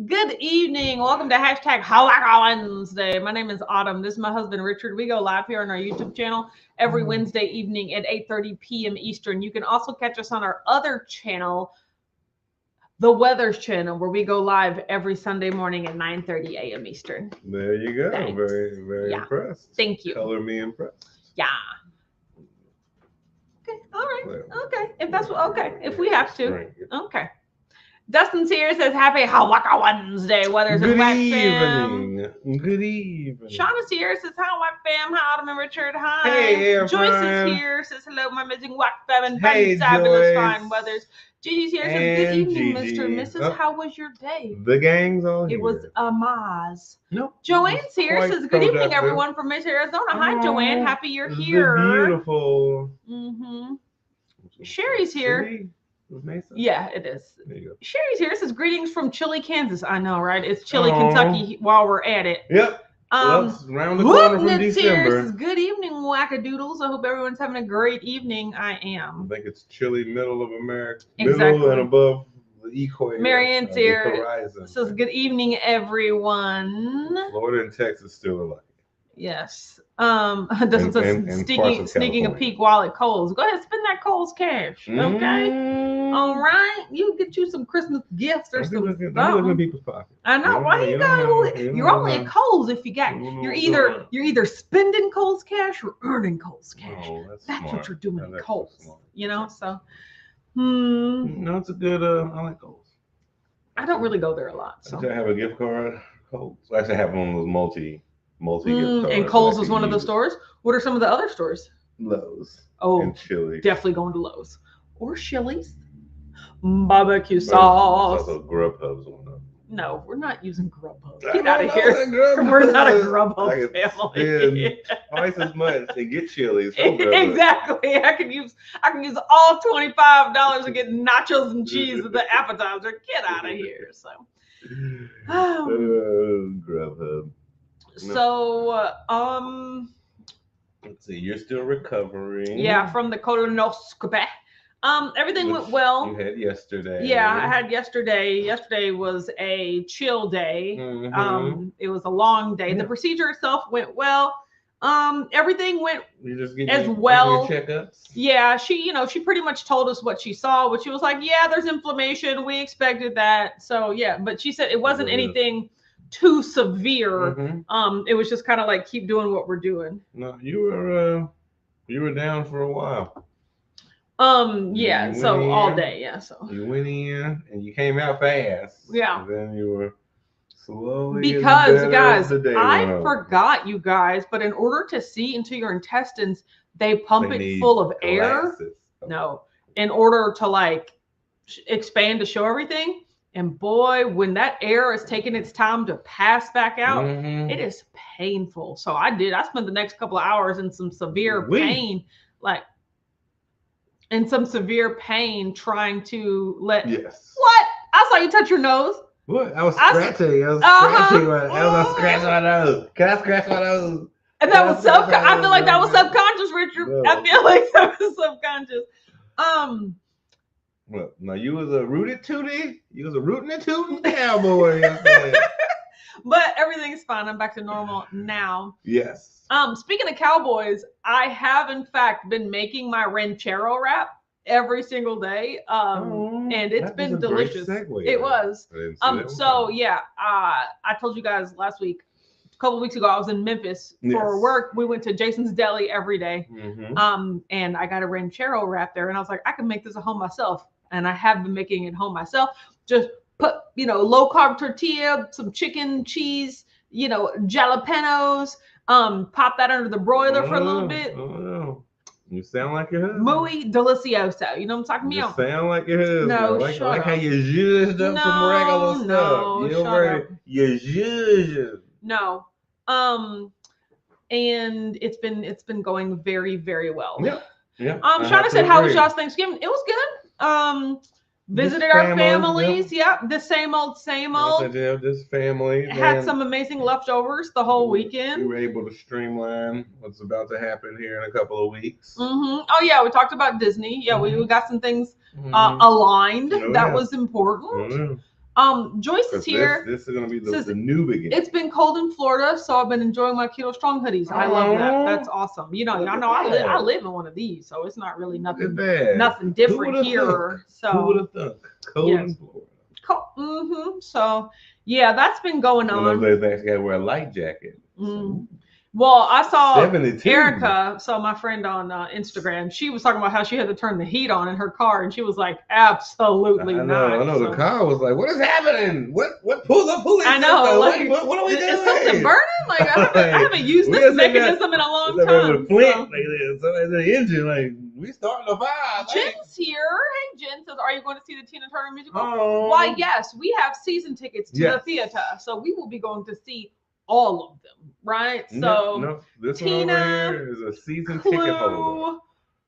Good evening. Welcome to hashtag Halakha Wednesday. My name is Autumn. This is my husband Richard. We go live here on our YouTube channel every Wednesday evening at 8:30 p.m. Eastern. You can also catch us on our other channel, the Weathers channel, where we go live every Sunday morning at 9:30 a.m. Eastern. There you go. Thanks. Very impressed. Thank you. Color me impressed. Yeah. Okay. All right. Okay. If we have to. Okay. Dustin's here, says happy Halakha Wednesday. Weathers and Whack Fam. Good evening. Shauna's here, says hi, Whack Fam. Hi, Autumn and Richard. Hi. Hey, Joyce Fran. is here, says hello, my amazing Whack Fam and Hey, fabulous Joyce. fine Weathers. Gigi's here, says good And evening, Gigi. Mr. and Mrs. Oh. How was your day? The gang's all here. It was Maz. Nope. Joanne's here, Quite says good evening, productive. everyone from Miss Arizona. Hi, Oh, Joanne. Happy you're the here. Beautiful. Mm-hmm. Sherry's here. City of Mesa? Yeah, it is. There you go. Sherry's here. Says greetings from Chile, Kansas. I know, right? It's Chile, Aw. Kentucky. While we're at it, Yep. Well, it's around the corner from Woodnut's here. December. Says good evening, wackadoodles. I hope everyone's having a great evening. I I am. think it's Chile, middle of America. Exactly. Middle and above the equator. Marianne's of the here. horizon. Says good evening, everyone. Florida and Texas still alike. Yes. Dustin says and parts sneaking of a California. peek while at Kohl's. Go ahead, spend that Kohl's cash. Okay. Mm. All right. You get you some Christmas gifts or Don't be something. looking in people's pockets. I know. Why you got? You're only at Kohl's if you got. You don't know You're what either spending Kohl's cash or earning Kohl's cash. Oh, that's That's smart. what you're doing at That's Kohl's. smart. You know. So, No, it's a good. I like Kohl's. I don't really go there a lot. So. I have a gift card. Kohl's. I actually have one of those multi gift cards. And Kohl's that I is can one of the use. stores. What are some of the other stores? Lowe's. Oh, And Chili. definitely going to Lowe's or Chili's. Barbecue But sauce. it's also Grubhub's one of them. No, we're not using Grubhub. I Get out of know here. that Grubhub. We're not a I Grubhub can family. spend twice as much to get Chili's from Grubhub. Exactly. I can use all $25 to get nachos and cheese with the appetizer. Get out of here. So, Grubhub. so Let's see, you're still recovering. yeah, from the colonoscopy. Everything Which went well. You had yesterday. Yeah, I had yesterday. Yesterday was a chill day. Mhm. It was a long day. Yeah. The procedure itself went well. Everything went You just get as your well. checkups. Yeah, she pretty much told us what she saw, but she was like, yeah, there's inflammation. We expected that. So yeah, but she said it wasn't Yeah. anything too severe. Mhm. It was just kind of like keep doing what we're doing. No, you were down for a while. Yeah, You so went all in. day, yeah. So You went in and you came out fast. Yeah. And then you were slowly getting because better guys, as the day I went on. forgot you guys, but in order to see into your intestines, they pump They it need full of air. glasses. No, in order to like expand to show everything. And boy, when that air is taking its time to pass back out, Mhm. it is painful. So I spent the next couple of hours in some severe pain, trying to let. Yes. What? I saw you touch your nose. What? I was I- scratching. I was Uh-huh. scratching. I was scratching my nose. Can I scratch my nose? And that was I feel like that was subconscious, Richard. No. I feel like that was subconscious. Well, now you was a rooted tootie. You was a rootin' and tootin' cowboy. yesterday. But everything's fine. I'm back to normal now. Yes. Speaking of cowboys, I have in fact been making my ranchero wrap every single day. And it's that been was a great delicious. segue. It was. I didn't see that one So coming. yeah, I told you guys last week, a couple weeks ago, I was in Memphis for Yes. work. We went to Jason's Deli every day. Mhm. And I got a ranchero wrap there, and I was like, I can make this at home myself. And I have been making it home myself. Just put, low carb tortilla, some chicken, cheese, jalapenos, pop that under the broiler for a little bit. Oh no. You sound like your husband. Muy delicioso. You know what I'm talking You about? sound like your husband. No, like shut how up. you zhuzhed up some No, regular stuff. no, You shut know, up. you zhuzhed. No. And it's been going very, very well. Yeah. Shauna said, how was y'all's Thanksgiving? It was good. Visited our families. Yep. The same old. This family Had some amazing leftovers the whole We weekend. were able to streamline what's about to happen here in a couple of weeks. Oh yeah, we talked about Disney. Yeah, we got some things Mhm. aligned. Oh, That yeah. was important. Joyce is here. This is gonna be the new beginning. It's been cold in Florida, so I've been enjoying my Keto Strong hoodies. I love that. That's awesome. You know, y'all know I live in one of these, so it's not really nothing different here. So who would have thought? Cold in Florida. Cold. So yeah, that's been going on. They actually got to wear a light jacket. So. Well, I saw 72. Erica, so my friend on Instagram, she was talking about how she had to turn the heat on in her car, and she was like, absolutely not. I know. So. The car was like, what is happening? What pull the police? I know. Like, what are we doing? Is something burning? Like, I haven't used this mechanism in a long time. Flint, so the engine, like, we starting a fire. Jen's here. Hey, Jen says, are you going to see the Tina Turner musical? Why, yes. We have season tickets to the theater, so we will be going to see all of them, right? So no, this Tina, one over here is a season ticket holder.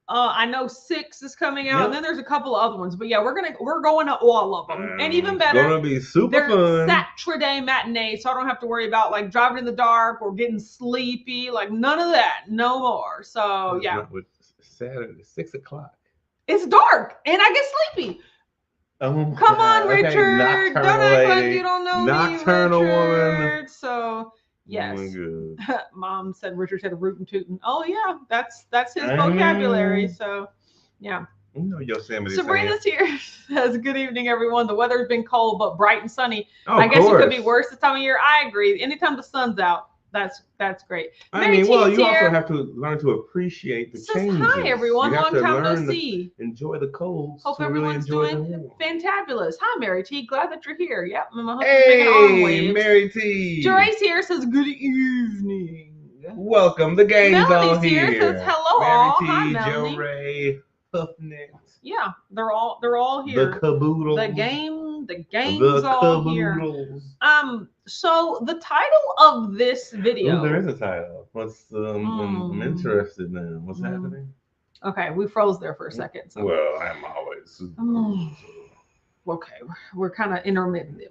I know 6 is coming out, and then there's a couple of other ones. But yeah, we're going to all of them, and even better, it's gonna be super fun. Saturday matinee, so I don't have to worry about like driving in the dark or getting sleepy. Like none of that, no more. So yeah, Saturday 6 o'clock. It's dark, and I get sleepy. Oh, come on, Richard! Okay, don't act like you don't know Nocturnal me, Richard. Woman. So yes, oh Mom said Richard said a rootin' tootin'. Oh yeah, that's his vocabulary. So yeah. You know Yosemite. Sabrina's here. Says good evening, everyone. The weather's been cold but bright and sunny. Oh, I guess it could be worse this time of year. I agree. Anytime the sun's out, that's great. I mean, well, you also have to learn to appreciate the changes. Hi, everyone. Long time no see. Enjoy the cold. Hope everyone's doing fantabulous. Hi, Mary T. Glad that you're here. Yep. Hey, Mary T. Jerace here says good evening. Welcome. The gang's all here. Here says hello all. Mary T, Joe Ray, Huffneck. Yeah, they're all here. The caboodle. The gang's all here. So the title of this video. There is a title. I'm interested now. What's happening? Okay, we froze there for a second. So. Well, I'm always. Okay, we're kind of intermittent.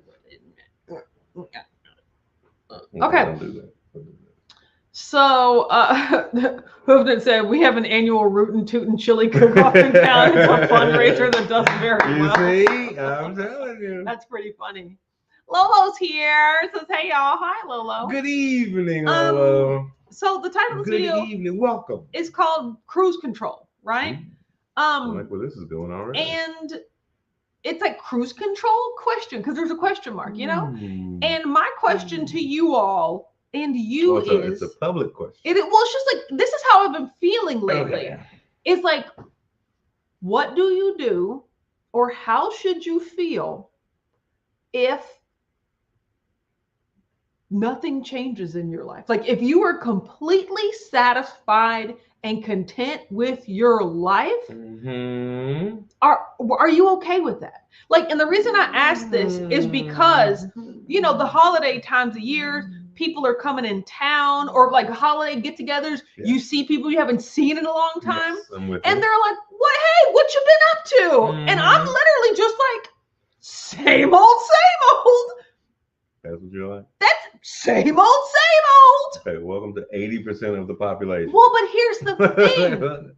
Okay. Don't do that. So, Hoofden said we have an annual Rootin' Tootin' Chili Cook-Off in town. It's a fundraiser that does very well. You see? I'm telling you. That's pretty funny. Lolo's here. Says, hey, y'all. Hi, Lolo. Good evening, Lolo. So, the title of this video Good evening. Welcome. Is called Cruise Control, right? I like where this is going already. And it's like cruise control question because there's a question mark, you know? And my question to you all and you it's a public question. Well, it's just like, this is how I've been feeling lately. Okay. It's like, what do you do or how should you feel if nothing changes in your life? Like if you are completely satisfied and content with your life, are you okay with that? Like, and the reason I ask this is because, you know, the holiday times of year, people are coming in town or like holiday get-togethers. Yeah. You see people you haven't seen in a long time, and they're like, "What? Hey, what you been up to?" And I'm literally just like, "Same old, same old." That's what you're like. That's same old, same old. Okay, welcome to 80% of the population. Well, but here's the thing.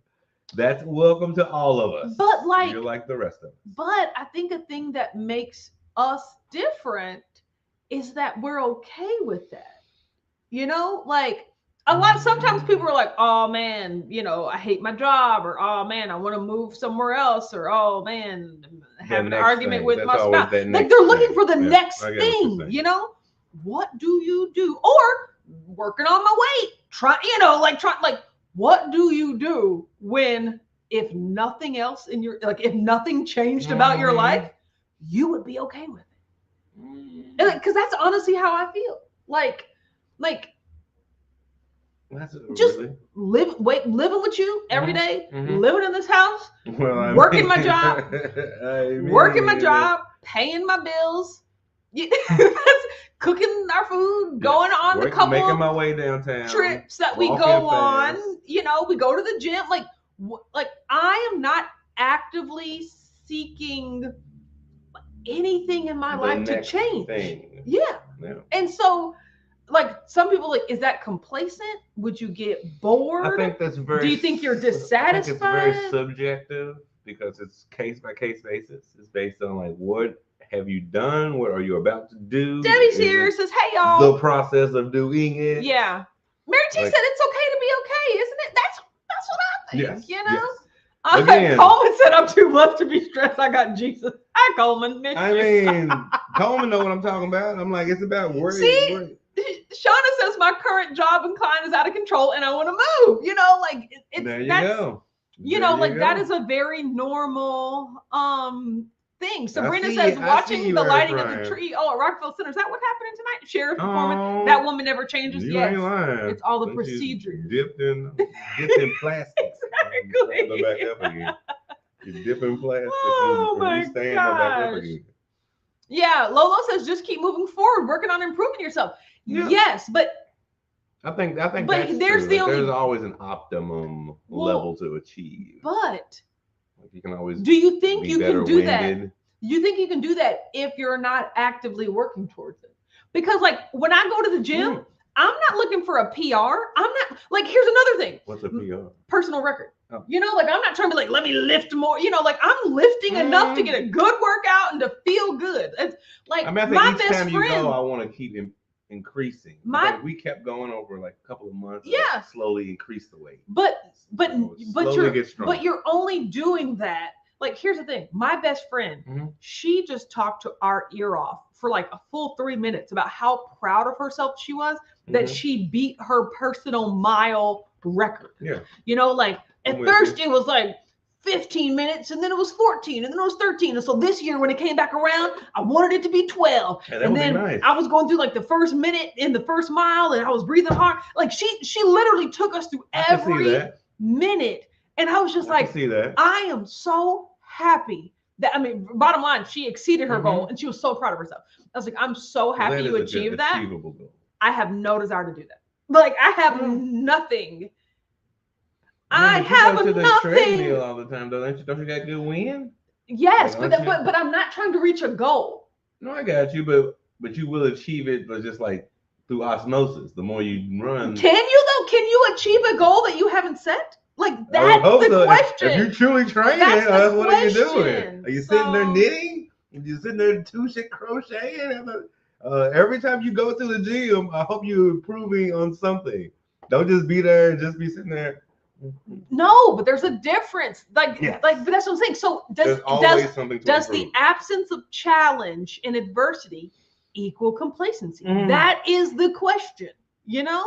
That's welcome to all of us. But like, you're like the rest of us. But I think a thing that makes us different is that we're okay with that. You know, like sometimes people are like, oh man, you know, I hate my job, or oh man, I want to move somewhere else, or oh man, have an argument with my spouse. Like they're looking for the next thing, you know? What do you do? Or working on my weight, what do you do when if nothing else in your, like if nothing changed about your life, you would be okay with it? Because that's honestly how I feel. Like that's just living with you every day, living in this house, working my job, paying my bills, cooking our food, going on the couple making my way downtown trips that we go on. You know, we go to the gym. Like I am not actively seeking anything in my life to change. Yeah. And so, like, some people like, is that complacent? Would you get bored? I think that's very. Do you think you're dissatisfied? I think it's very subjective because it's case by case basis. It's based on like what have you done? What are you about to do? Debbie Is Sears it says, "Hey y'all." the process of doing it. Yeah. Mary T Like- said it's okay to be okay, isn't it? That's what I think. Yes. You know. Yes. Again. Coleman said, "I'm too blessed to be stressed. I got Jesus." Hi, Coleman. Miss I you. mean, Coleman know what I'm talking about. I'm like, it's about work. See? work. Shauna says my current job and client is out of control and I want to move. You know, like it's There you that's go. you There know, you like go. that is a very normal thing. Sabrina see says you. I see watching you, the Air lighting of Fryer. the tree. Oh, at Rockville Center. Is that what happening tonight? Sheriff performance. Oh, That woman never changes. You Yes. ain't lying. It's all the Don't you procedures. Dipped in plastic. Exactly. Go back up again. You dip in plastic. Oh and my stand back up gosh. again. Yeah, Lolo says just keep moving forward, working on improving yourself. Yeah. Yes, but I think But that's there's true. the Like, only- there's always an optimum level to achieve. but Like, you can always do you think be you better can do that? winded. You think you can do that if you're not actively working towards it? Because like when I go to the gym, I'm not looking for a PR. I'm not like, here's another thing. What's a PR? Personal record. Oh. You know, like I'm not trying to be like, let me lift more. You know, like I'm lifting enough to get a good workout and to feel good. It's like I mean, I think my each best time you friend. go, I want to keep increasing. My- Like, we kept going over like a couple of months. Yeah. Slowly increase the weight. But Slowly get stronger. but you're only doing that. Like, here's the thing. My best friend, Mhm. she just talked to our ear off for like a full 3 minutes about how proud of herself she was that Mhm. she beat her personal mile record. Yeah. You know, like at I'm with first you. it was like 15 minutes and then it was 14 and then it was 13. And so this year when it came back around, I wanted it to be 12. Hey, that And would be then nice. I was going through like the first minute in the first mile and I was breathing hard. Like she literally took us through I can see every that. minute. And I was just I can like, see that. I am so happy that, I mean, bottom line, she exceeded her Mhm. goal and she was so proud of herself. I was like, I'm so happy That you is a achieved good, that. achievable goal. I have no desire to do that. Like, I have Mm. nothing. Yeah, I but you have go to the nothing. treadmill all the time, don't you? Don't you got good wind? Yes, Like, but, aren't you- but I'm not trying to reach a goal. No, I got you, but you will achieve it, but just like through osmosis. The more you run, Can you though? Can you achieve a goal that you haven't set? Like I would that's hope the so. question. If you truly training, That's the what are you question. doing? Are you sitting there So- knitting? Are you sitting there crocheting? Every time you go to the gym, I hope you're improving on something. Don't just be there and just be sitting there. No, but there's a difference. Like, Yes. but that's what I'm saying. So There's always something to does improve. the absence of challenge and adversity equal complacency? Mhm. That is the question. You know,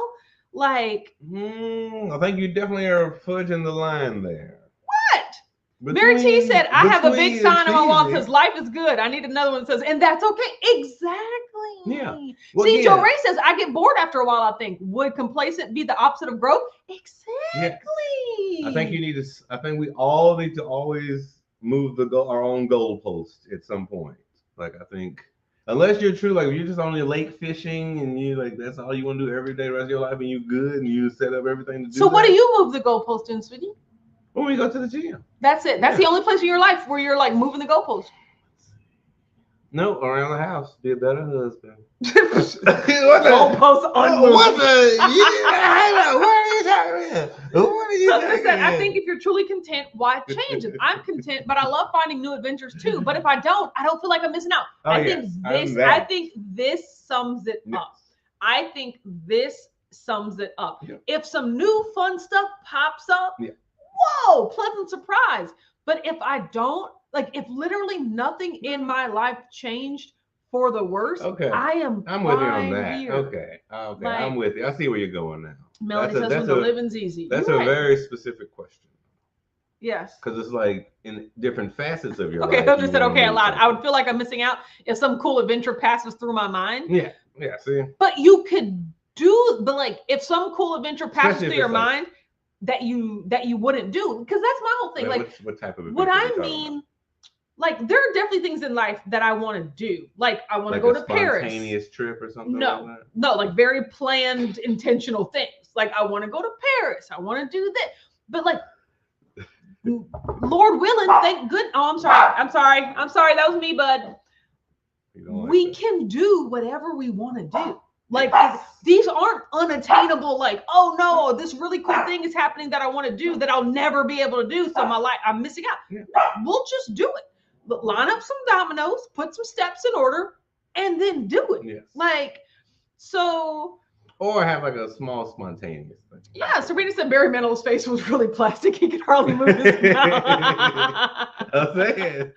like I think you definitely are fudging the line there. what? Mary T said, "I have a big between sign on my wall achieving- because life is good. I need another one that says, and that's okay." Exactly. Yeah. Well, See, yeah. Joe Ray says, "I get bored after a while. I think would complacent be the opposite of growth?" Exactly. I think you need to. I think we all need to always move our own goalpost at some point. Like, I think unless you're true, like you're just only lake fishing and you like that's all you want to do every day, the rest of your life, and you good and you set up everything to do. So, what that. do you move the goalpost in, sweetie? When we go to the gym? That's it. That's Yeah. the only place in your life where you're like moving the goalpost. No, around the house. Be a better husband. Goalpost unmoved. What are you talking about? What are you So talking listen, I about? think if you're truly content, why change it? I'm content, but I love finding new adventures too. But if I don't, I don't feel like I'm missing out. Oh, I yes, think I'm this. that. I think this sums it Yes. up. I think this sums it up. Yeah. If some new fun stuff pops up, Yeah. whoa, pleasant surprise. But if I don't, like, if literally nothing in my life changed for the worse, Okay. I'm with you on fine that. here. Okay. Like- I'm with you. I see where you're going now. Melody That's a- says that's when the a- living's easy. That's You're a right. very specific question Yes. because it's like in different facets of your Okay, life. I just you said wanna okay a move lot. I something. would feel like I'm missing out if some cool adventure passes through my mind. Yeah. See. But you could do, but like if some cool adventure passes Especially if through your it's like- mind that you wouldn't do, because that's my whole thing. Like what type of what adventure I we talking mean, like there are definitely things in life that I want to do. Like I want to go a to Paris. spontaneous trip or something No. like that? No, like very planned, intentional things. Like I want to go to Paris. I want to do this. But like Lord willing, thank good. Oh, I'm sorry. That was me, bud. You don't like We that. can do whatever we want to do. Like these aren't unattainable. Like, oh no, this really cool thing is happening that I want to do that I'll never be able to do. So my life, I'm missing out. Yeah. We'll just do it. line up some dominoes, put some steps in order, and then do it. Yes. Like, so. Or have like a small spontaneous thing. Yeah, Serena said Barry Manilow's face was really plastic. He could hardly move his mouth. I'm saying.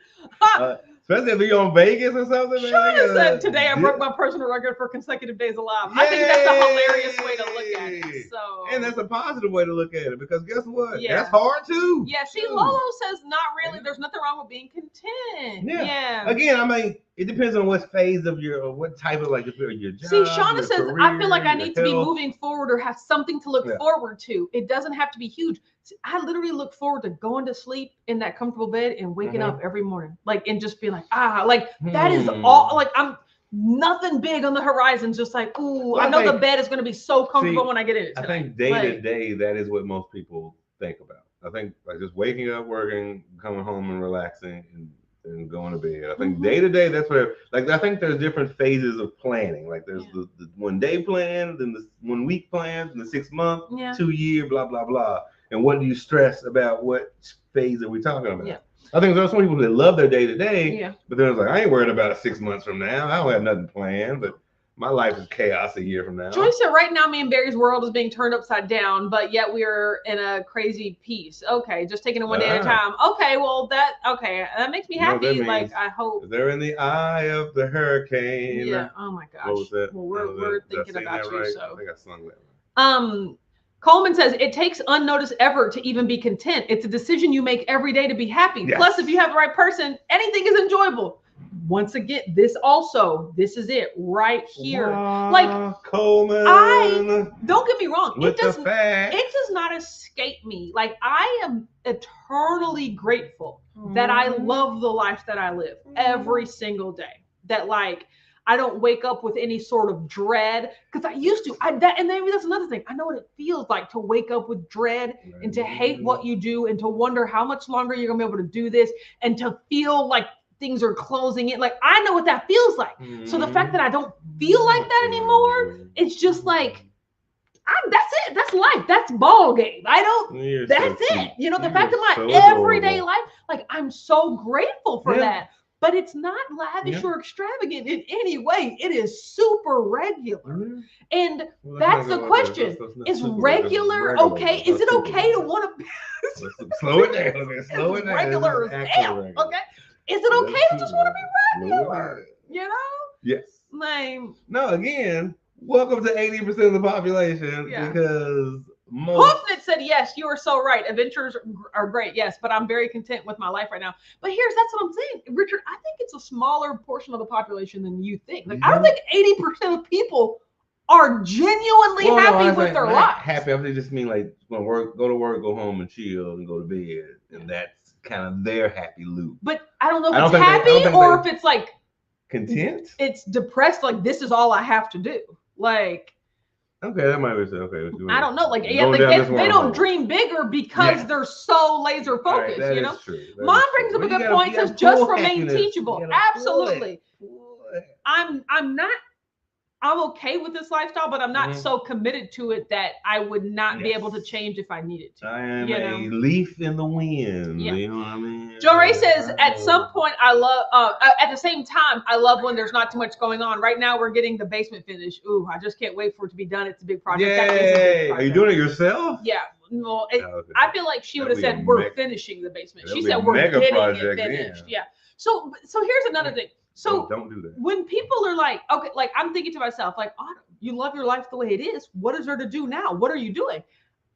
Especially if you're on Vegas or something. Shauna said today I broke my personal record for consecutive days alive. I think that's a hilarious way to look at it. So, and that's a positive way to look at it because guess what? Yeah. That's hard too. Yeah, see, Lolo says not really. There's nothing wrong with being content. Yeah. Again, I mean, it depends on what phase of or what type of like if you're your job. See, Shauna says career, I feel like I need to be health. moving forward or have something to look forward to. It doesn't have to be huge. See, I literally look forward to going to sleep in that comfortable bed and waking up every morning, like, and just being like, that is all. Like, I'm nothing big on the horizon. Just like, ooh, I know the bed is going to be so comfortable when I get in it tonight. I think day to day, that is what most people think about. I think like just waking up, working, coming home and relaxing and going to bed. I think day to day, that's where, like, I think there's different phases of planning. Like there's the 1 day plan, then the 1 week plan, and the 6 month, 2 year, blah, blah, blah. And what do you stress about what phase are we talking about? Yeah. I think there's some people that love their day to day, but then it's like, I ain't worried about 6 months from now. I don't have nothing planned, but my life is chaos a year from now. Joyce said, right now, me and Barry's world is being turned upside down, but yet we're in a crazy piece. Okay, just taking it 1 day at a time. Okay, well, that makes me happy. Like, I hope. They're in the eye of the hurricane. Yeah, oh my gosh. What was that? Well, we're thinking about you, right? so. I think I sung that. Coleman says, it takes unnoticed effort to even be content. It's a decision you make every day to be happy. Yes. Plus, if you have the right person, anything is enjoyable. Once again, this is it right here. Like, Coleman. Don't get me wrong. It does not escape me. Like, I am eternally grateful that I love the life that I live every single day. That, like, I don't wake up with any sort of dread, because I used to. And maybe that's another thing. I know what it feels like to wake up with dread and to hate what you do and to wonder how much longer you're gonna be able to do this and to feel like things are closing in. Like, I know what that feels like. So the fact that I don't feel like that anymore, it's just like, that's it. That's life. That's ball game. That's it. You know, the fact of my everyday life, like, I'm so grateful for that. But it's not lavish or extravagant in any way. It is super regular. And that's the question. Is regular okay? Is it okay to want to slow it down? Slow it down. Regular as hell. Okay. Is it okay to just want to be regular? You know? Yes. Lame. No, again, welcome to 80% of the population because Hoofnit said, yes, you are so right. Adventures are great, yes, but I'm very content with my life right now. But that's what I'm saying, Richard. I think it's a smaller portion of the population than you think. Like, I don't think 80% of people are genuinely happy with their lives. Happy, I just mean like go to work, go home and chill and go to bed, and that's kind of their happy loop. But I don't know if it's happy or if it's like content. It's depressed. Like, this is all I have to do. Like. Okay, that might be okay. I don't know. Like, they don't dream bigger because they're so laser focused. Right, you know, Mom brings up a good point. Says just remain teachable. Absolutely. I'm okay with this lifestyle, but I'm not so committed to it that I would not be able to change if I needed to. I am a leaf in the wind. Yeah. You know what I mean? Joe Ray says, at some point, I love, at the same time, I love when there's not too much going on. Right now, we're getting the basement finished. Ooh, I just can't wait for it to be done. It's a big project. Yay! Are you doing it yourself? Yeah. Well, I feel like she would have said, we're finishing the basement. She said, we're getting it finished. Yeah. So here's another thing. So don't do that. When people are like, okay, like, I'm thinking to myself, like, Autumn, you love your life the way it is. What is there to do now? What are you doing?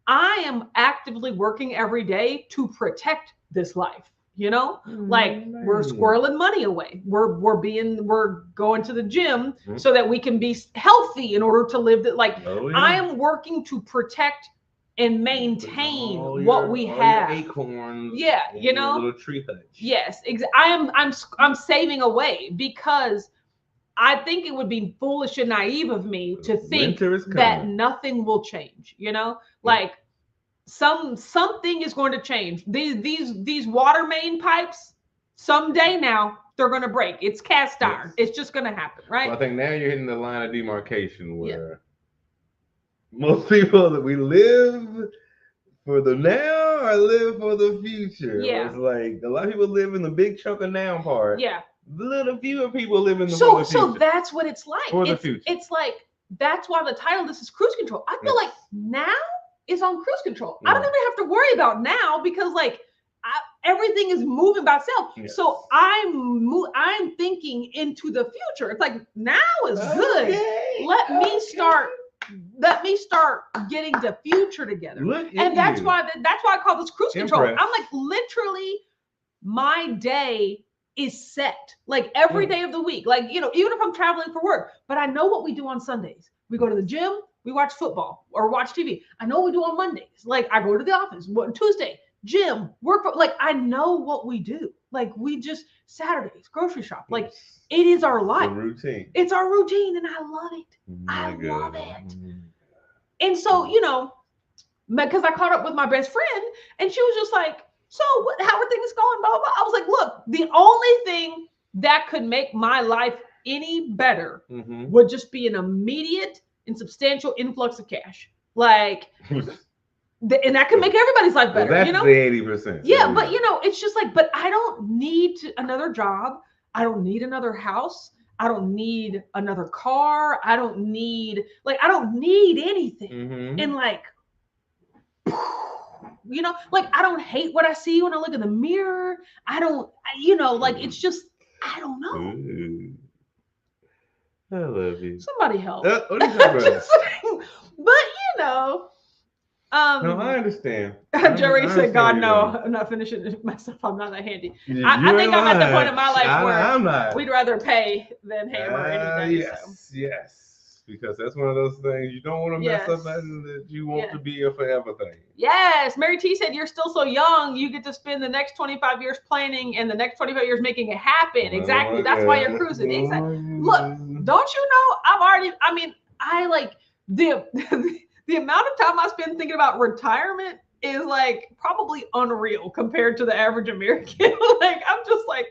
I am actively working every day to protect this life. You know, like, we're squirreling money away. We're going to the gym so that we can be healthy in order to live that. Like, I am working to protect and maintain what we have. Acorns. Yeah, you know, little tree hutch. Yes, I'm saving away because I think it would be foolish and naive of me to think that nothing will change. You know, like something is going to change. These water main pipes someday now they're going to break. It's cast iron. It's just going to happen, right? Well, I think now you're hitting the line of demarcation where. Most people that we live for the now or live for the future. Yeah. It's like a lot of people live in the big chunk of now part. Yeah. Little fewer people live in the So for the future. so that's what it's like. For the future. It's like that's why the title of this is cruise control. I feel like now is on cruise control. I don't even have to worry about now because like everything is moving by itself. Yes. So I'm thinking into the future. It's like now is good. Let me start getting the future together. And that's why I call this cruise control. I'm like literally my day is set like every day of the week. Like, you know, even if I'm traveling for work, but I know what we do on Sundays. We go to the gym, we watch football or watch TV. I know what we do on Mondays. Like I go to the office. Tuesday, gym, work. Like I know what we do. Like we just Saturdays, grocery shop. Like it is our life. Routine. It's our routine and I love it. I love it. And so, you know, because I caught up with my best friend and she was just like, so how are things going? Blah, blah, blah. I was like, look, the only thing that could make my life any better would just be an immediate and substantial influx of cash. Like, and that can make everybody's life better. Well, that's you know? the 80%. Yeah, but you know, it's just like, but I don't need another job. I don't need another house. I don't need another car. I don't need anything. And like, you know, like I don't hate what I see when I look in the mirror. I don't, you know, like it's just, I don't know. Ooh. I love you. Somebody help. What are you talking about? But you know, no, I understand. Jerry said, God, no, I'm not finishing myself. I'm not that handy. I think I'm at the point in my life where we'd rather pay than hammer any day. Yes. Because that's one of those things you don't want to mess up that you want to be a forever thing. Yes. Mary T said, you're still so young. You get to spend the next 25 years planning and the next 25 years making it happen. Exactly. That's why you're cruising. Exactly. Look, don't you know, I like the amount of time I spend thinking about retirement is like probably unreal compared to the average American. Like, I'm just like,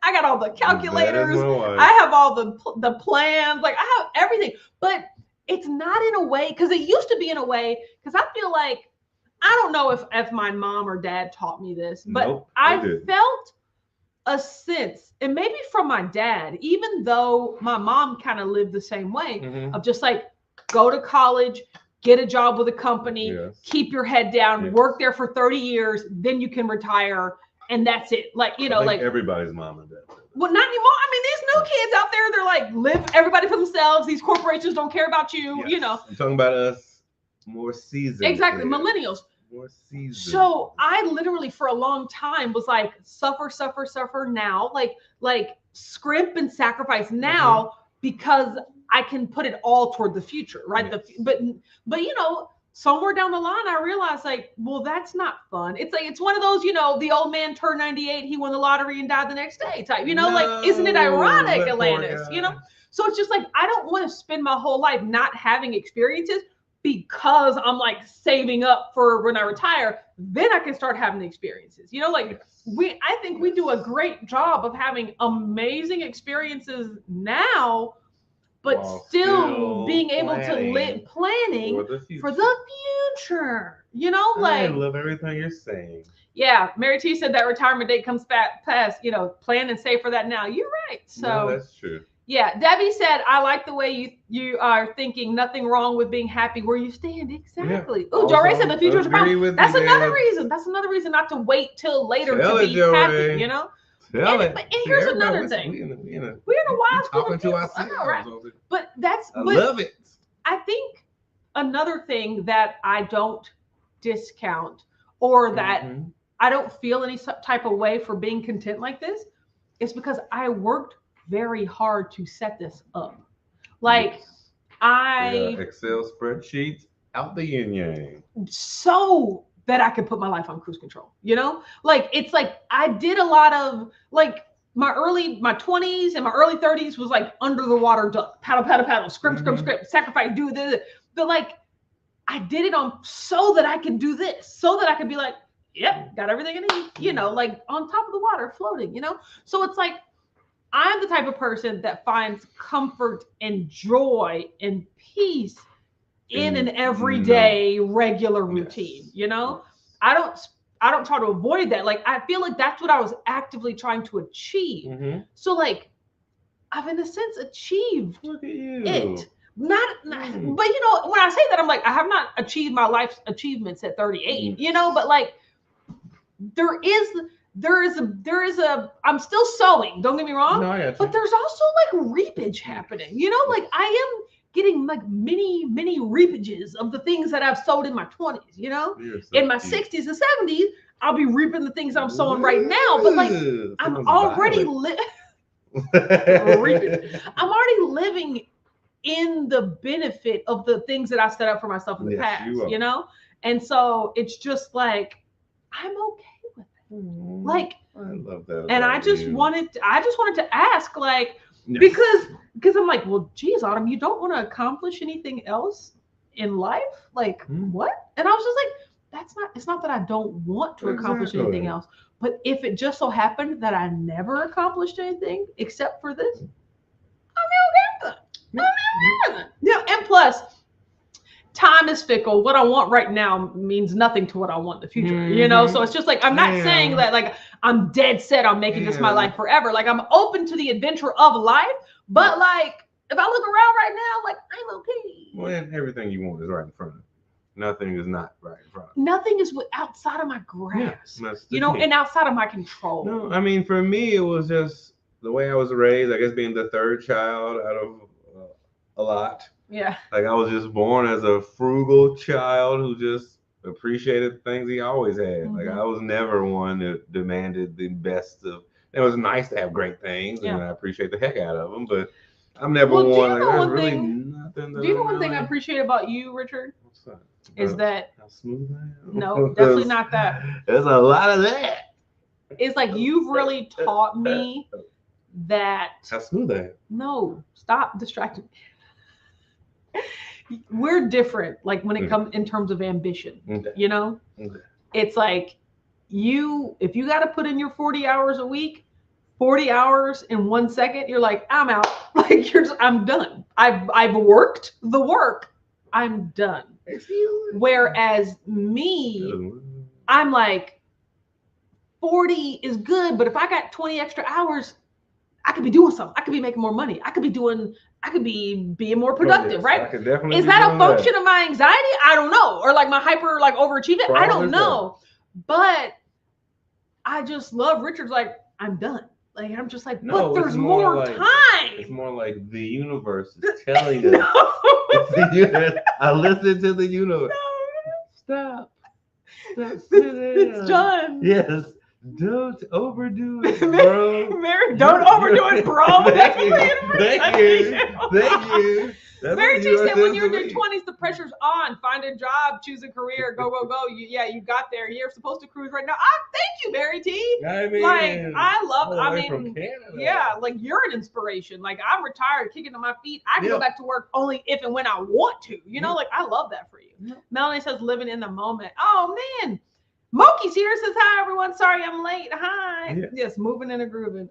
I got all the calculators. I have all the plans. Like I have everything, but it's not in a way because it used to be in a way because I feel like I don't know if my mom or dad taught me this, but I felt a sense, and maybe from my dad, even though my mom kind of lived the same way of just like go to college, get a job with a company, keep your head down, work there for 30 years, then you can retire. And that's it. Like, you know, like everybody's mom and dad. Well, not anymore. I mean, there's no kids out there. They're like, live everybody for themselves. These corporations don't care about you, you know. I'm talking about us more seasoned. Exactly. Millennials. More seasoned. So I literally for a long time was like, suffer now. Like scrimp and sacrifice now because I can put it all toward the future, right? Yes. But you know, somewhere down the line, I realized like, well, that's not fun. It's like, it's one of those, you know, the old man turned 98, he won the lottery and died the next day type, you know, like, isn't it ironic, Atlantis, you know? So it's just like, I don't want to spend my whole life not having experiences because I'm like saving up for when I retire, then I can start having the experiences, you know, like I think we do a great job of having amazing experiences now, but still being able to live planning for the future, you know, like I love everything you're saying. Yeah, Mary T said that retirement date comes fast, you know, plan and save for that now. You're right. So that's true. Yeah, Debbie said, I like the way you are thinking. Nothing wrong with being happy where you stand. Exactly. Oh, Jory said the future is about. That's another reason. That's another reason not to wait till later to be happy. You know. And here's another thing. We're in a wild talking to ourselves. Right. But I love it. I think another thing that I don't discount or that I don't feel any type of way for being content like this is because I worked very hard to set this up. Like Excel spreadsheets out the yin yang. So that I could put my life on cruise control, you know? Like, it's like, I did a lot of, like, my 20s and my early 30s was like under the water duck, paddle, scrimp, sacrifice, do this. But like, I did it on so that I could do this, so that I could be like, yep, got everything I need, you know, like on top of the water, floating, you know? So it's like, I'm the type of person that finds comfort and joy and peace in an everyday regular routine, you know? I don't I don't try to avoid that. Like, I feel like that's what I was actively trying to achieve. Mm-hmm. So like, I've in a sense achieved Look at you. it. Not, but you know, when I say that, I'm like, I have not achieved my life's achievements at 38, you know, but like, there is a, I'm still sowing, don't get me wrong, No, I got you. but there's also like reapage happening, you know, like I am getting like many reapages of the things that I've sowed in my 20s, you know, in my 60s and 70s, I'll be reaping the things I'm sowing right now, but like, I'm already I'm already living in the benefit of the things that I set up for myself in the past, you know? And so it's just like, I'm okay with it. Like, I love that. And I just wanted to ask, like, because I'm like, well, geez, Autumn, you don't want to accomplish anything else in life? Like, what? And I was just like, it's not that I don't want to accomplish anything else, but if it just so happened that I never accomplished anything except for this, I'm okay with it. Yeah, and plus, time is fickle. What I want right now means nothing to what I want in the future, you know? So it's just like, I'm not saying that like I'm dead set on making this my life forever. Like, I'm open to the adventure of life, but like, if I look around right now, like, I'm okay. Well, everything you want is right in front of you. Nothing is not right in front of you. Nothing is outside of my grasp, you know, and outside of my control. No, I mean, for me, it was just the way I was raised, I guess being the third child out of a lot. Yeah. Like, I was just born as a frugal child who just appreciated the things he always had. Like, I was never one that demanded the best of. It was nice to have great things, and I appreciate the heck out of them, but I'm never one. Like, there's really nothing. Do you know one thing I appreciate about you, Richard? What's that? Is that how smooth I am? No, definitely not that. There's a lot of that. It's like you've really taught me that. How smooth I am. No, stop distracting me. We're different, like when it comes in terms of ambition, you know, it's like if you got to put in your 40 hours a week, 40 hours in 1 second, you're like, I'm out. Like, I'm done. I've worked the work. I'm done. Whereas me, I'm like, 40 is good, but if I got 20 extra hours, I could be doing something. I could be making more money. I could be being more productive, right? Is that a function of my anxiety? I don't know. Or like my overachievement? I don't know. But I just love Richard's like, I'm done. Like, I'm just like, but there's more time. It's more like the universe is telling us. I listen to the universe. Stop. It's done. Yes. Don't overdo it, bro. Mary, don't overdo it, bro. Thank you. Mary T said when you're in your 20s, the pressure's on. Find a job, choose a career, go. You got there. You're supposed to cruise right now. Thank you, Mary T. I mean, from Canada. Yeah, like, you're an inspiration. Like, I'm retired, kicking to my feet. I can go back to work only if and when I want to. You know, like, I love that for you. Melanie says living in the moment. Oh man. Moki's here, says hi everyone. Sorry I'm late. Hi. Yes, moving and a grooving.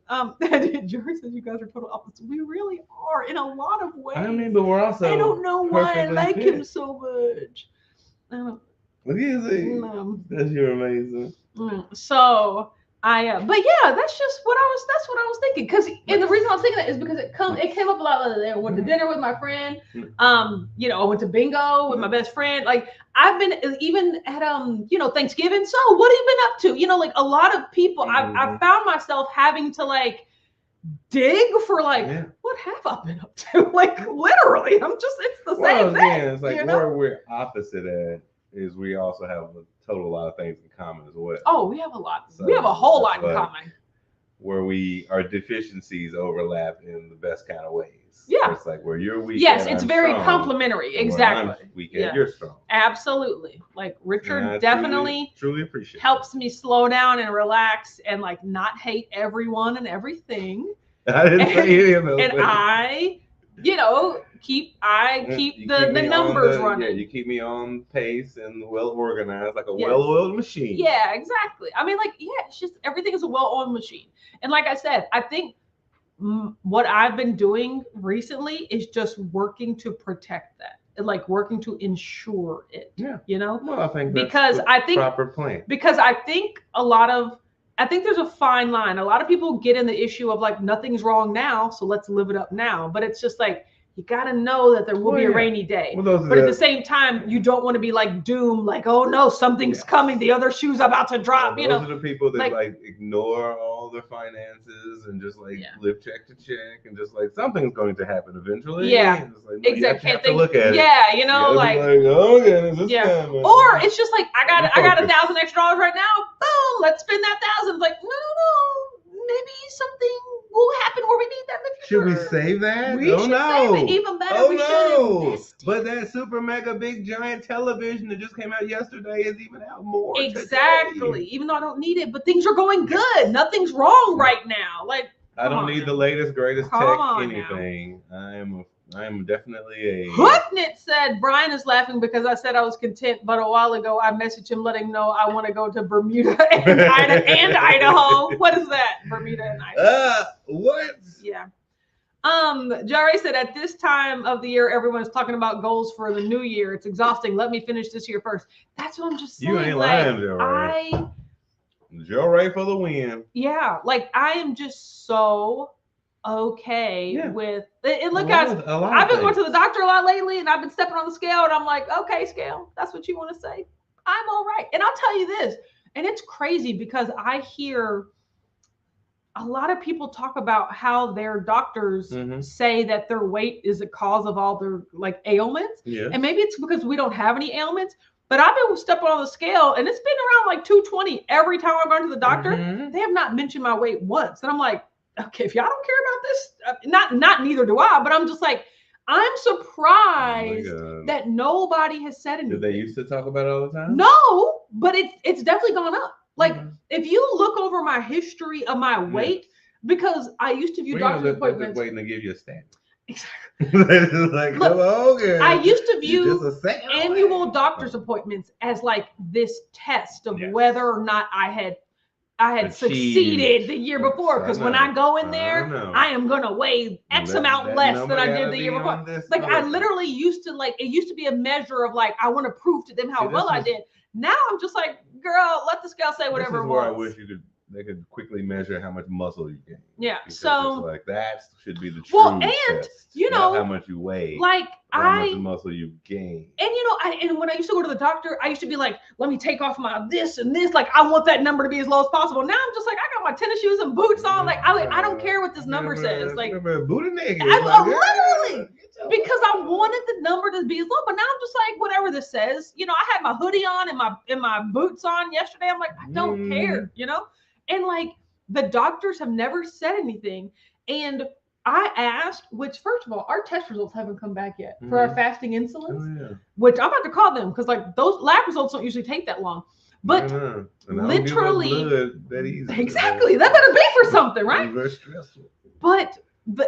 Jerry says you guys are total opposites. We really are in a lot of ways. I mean, but we're also. I don't know why I like him so much. What do you think? That's amazing. So but yeah, that's what I was thinking. And the reason I was thinking that is because it came up a lot the other day. I went to dinner with my friend. You know, I went to bingo with my best friend. Like, I've been even at Thanksgiving. So what have you been up to? You know, like, a lot of people, I found myself having to like dig for like, what have I been up to? Like, literally, it's the same thing. It's like where we're opposite at is we also have a total lot of things in common as well. Oh, we have a lot. So we have a whole lot in common. Where our deficiencies overlap in the best kind of ways. Yeah. It's like where you're weak. Yes, it's very complementary. Exactly. I'm weak and you're strong. Absolutely. Like, Richard definitely truly appreciate helps me slow down and relax and like not hate everyone and everything. I didn't say any of those. And I keep the numbers running. Yeah, you keep me on pace and well organized, like a well-oiled machine. Yeah, exactly. I mean, like, it's just everything is a well-oiled machine. And like I said, I think what I've been doing recently is just working to protect that. like working to ensure it. Yeah. You know? Well, I think that's Because the I think proper plan. Because I think there's a fine line. A lot of people get in the issue of like nothing's wrong now, so let's live it up now. But it's just like you got to know that there will be a rainy day. Well, but at the same time, you don't want to be like doomed, like, oh no, something's coming. The other shoe's about to drop. Well, those are the people that like ignore all their finances and just like live check to check and just like something's going to happen eventually. Yeah, like, no, exactly. You have to look at it. Yeah, you know, like, oh, okay, is this time, or it's just like I got $1,000 extra right now. Boom, let's spend that $1,000. Like, no. Maybe something will happen where we need that in the future. Should we save that? We should save it. Even better, we should invest it. But that super mega big giant television that just came out yesterday is even out more. Exactly. Today. Even though I don't need it, but things are going good. Nothing's wrong right now. Like, I don't need the latest, greatest tech anything. I am definitely a. Hooknit said Brian is laughing because I said I was content, but a while ago I messaged him letting him know I want to go to Bermuda and Idaho. What is that? Bermuda and Idaho. What? Yeah. Jari said at this time of the year everyone's talking about goals for the new year. It's exhausting. Let me finish this year first. That's what I'm just saying. You ain't lying, Jari. Jari for the win. Yeah, like I am just so okay with it. Look, guys, I've been going to the doctor a lot lately, and I've been stepping on the scale, and I'm like, okay, scale, that's what you want to say. I'm all right. And I'll tell you this, and it's crazy because I hear a lot of people talk about how their doctors say that their weight is a cause of all their like ailments. Yeah. And maybe it's because we don't have any ailments. But I've been stepping on the scale, and it's been around like 220 every time I've gone to the doctor. They have not mentioned my weight once, and I'm like, okay, if y'all don't care about this, not neither do I. But I'm just like, I'm surprised that nobody has said anything. Did they used to talk about it all the time? No, but it's definitely gone up. Like if you look over my history of my weight, because I used to view doctor's appointments. Waiting to give you a stat. Exactly. Like, look, okay. I used to view annual doctor's appointments as like this test of whether or not I had succeeded the year before. Because when I go in there, I am gonna weigh X amount less than I did the year before. Like I literally used to it used to be a measure of like I want to prove to them how well I did. Now I'm just like, girl, let the scale say whatever it wants. I wish they could quickly measure how much muscle you gain. Yeah. Because so it's like that should be the true test, you know how much you weigh, like how much muscle you gain. And you know, and when I used to go to the doctor, I used to be like, let me take off my this and this. Like I want that number to be as low as possible. Now I'm just like, I got my tennis shoes and boots on. Like I don't care what this number says. Like booty nigga. Literally. Because I wanted the number to be as low, but now I'm just like, whatever this says. You know, I had my hoodie on and my boots on yesterday. I'm like, I don't care, you know? And like the doctors have never said anything. And I asked, which first of all, our test results haven't come back yet for our fasting insulins, which I'm about to call them because like those lab results don't usually take that long. But literally, that easy, exactly, that better be for something, right? It's very stressful. But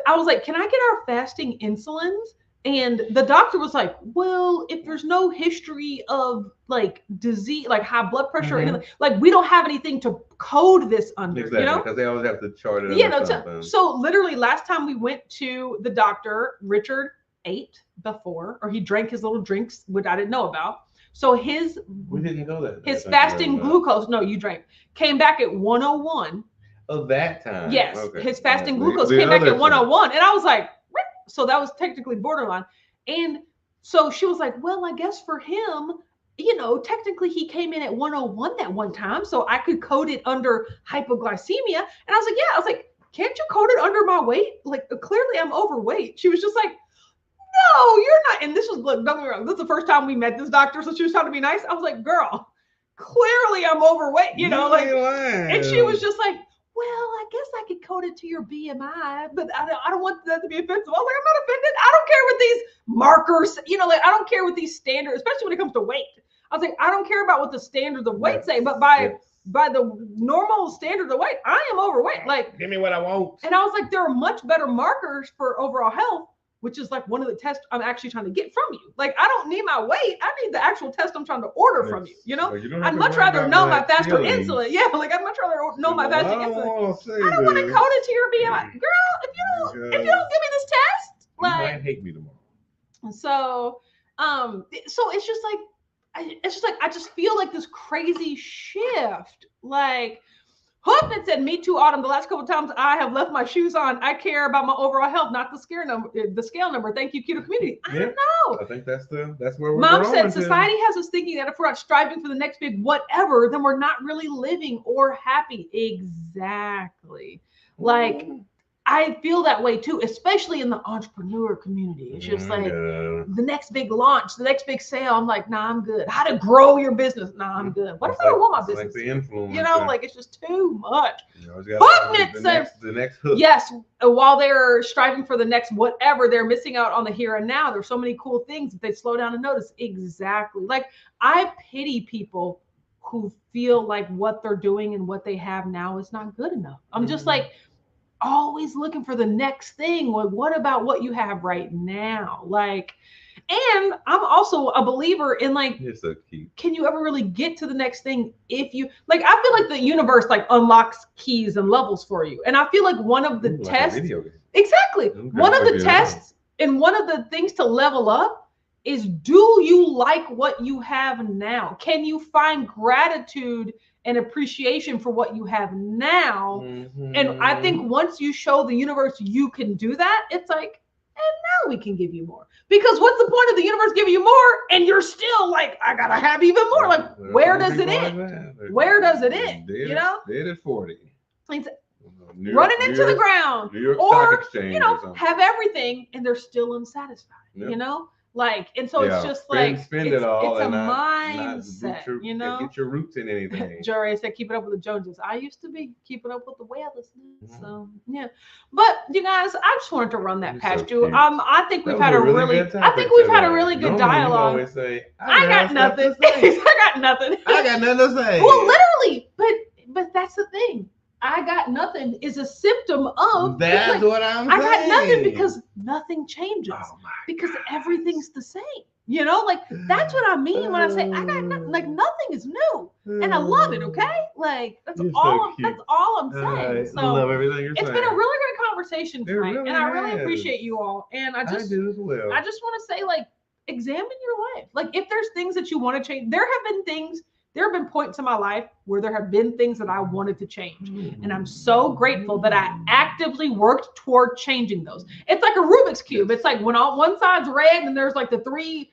I was like, can I get our fasting insulins? And the doctor was like, well, if there's no history of like disease, like high blood pressure, or anything, like we don't have anything to code this under, exactly, you know? Because they always have to chart it. Yeah, so literally last time we went to the doctor, Richard ate before, or he drank his little drinks, which I didn't know about. So we didn't go there. His fasting glucose, no, you drank, came back at 101. Of that time. Yes, his fasting glucose came back at 101. And I was like, Rip. So that was technically borderline. And so she was like, well, I guess for him, you know, technically he came in at 101 that one time. So I could code it under hypoglycemia. And I was like, yeah, I was like, can't you code it under my weight? Like, clearly I'm overweight. She was just like, no, you're not. And this was, look, don't get me wrong, this is the first time we met this doctor. So she was trying to be nice. I was like, girl, clearly I'm overweight, you know, like, and she was just like, well, I guess I could code it to your BMI, but I don't want that to be offensive. I was like, I'm not offended. I don't care what these markers, you know, like I don't care what these standards, especially when it comes to weight. I was like, I don't care about what the standards of weight say, but by the normal standards of weight, I am overweight. Like, give me what I want. And I was like, there are much better markers for overall health, which is like one of the tests I'm actually trying to get from you. Like, I don't need my weight. I need the actual test I'm trying to order from you. You know, I'd much rather know my faster insulin. Yeah, like I'd much rather know my fasting insulin. I don't want to code it to your BMI, girl. If you don't give me this test, like, you might hate me tomorrow. So So it's just like, I just feel like this crazy shift. Like, Hoopman said, "Me too, Autumn. The last couple of times I have left my shoes on, I care about my overall health, not the scale number. The scale number. Thank you, Keto community." I don't know. I think that's where we're Mom going said, "Society has us thinking that if we're not striving for the next big whatever, then we're not really living or happy." Exactly. Like, I feel that way too, especially in the entrepreneur community. It's just like the next big launch, the next big sale. I'm like, nah, I'm good. How to grow your business? Nah, I'm good. What if I don't want my business? Like the influence, you know, like it's just too much. The next hook. Yes, while they're striving for the next whatever, they're missing out on the here and now. There's so many cool things if they slow down and notice. Exactly. Like, I pity people who feel like what they're doing and what they have now is not good enough. I'm just like, always looking for the next thing. Like, what about what you have right now? Like, and I'm also a believer in like, so can you ever really get to the next thing if you like? I feel like the universe like unlocks keys and levels for you, and I feel like one of the tests, exactly, one of the tests and one of the things to level up is, do you like what you have now? Can you find gratitude and appreciation for what you have now? And I think once you show the universe you can do that, it's like, and now we can give you more. Because what's the point of the universe giving you more and you're still like, I gotta have even more? Like, where does it end? Where does it end? You know? Dead at 40. It's running into the ground. New York or, Stock Exchange, you know, have everything and they're still unsatisfied. Yep. You know? Like, and so it's just like, spend it all, it's a mindset, you know? Get your roots in anything. Jerry said, keep it up with the Joneses. I used to be keeping up with the Whalers. So, yeah. But you guys, I just wanted to run that past you. I think we've had a really good dialogue. You say, I got nothing. I got nothing. I got nothing to say. Well, literally, but that's the thing. I got nothing is a symptom of. That's what I'm saying. I got nothing because nothing changes. Because everything's the same. You know, like, that's what I mean when I say I got nothing. Like, nothing is new, and I love it. Okay, like that's all. That's all I'm saying. So I love everything you're saying. It's been a really great conversation tonight, really and I really appreciate you all. And I do as well. I just want to say, like, examine your life. Like, if there's things that you want to change, there have been points in my life where there have been things that I wanted to change. And I'm so grateful that I actively worked toward changing those. It's like a Rubik's Cube. It's like when one side's red and there's like the three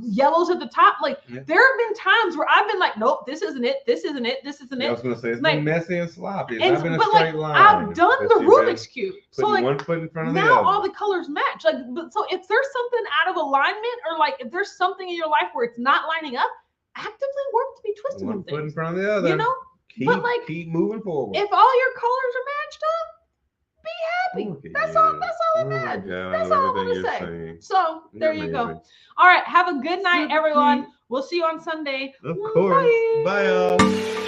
yellows at the top. Like, there have been times where I've been like, nope, this isn't it. This isn't it. This isn't it. I was going to say, it's like, been messy and sloppy. It's not been a straight line. I've done the Rubik's Cube. So like, one foot in front of the now other. all the colors match. Like, so if there's something out of alignment, or like if there's something in your life where it's not lining up, actively work to be twisting one them foot in things. front of the other. You know? Keep moving forward. If all your colors are matched up, be happy. That's all I got. That's all I'm gonna say. So there you go. All right. Have a good night, everyone. We'll see you on Sunday. Of course. Bye y'all.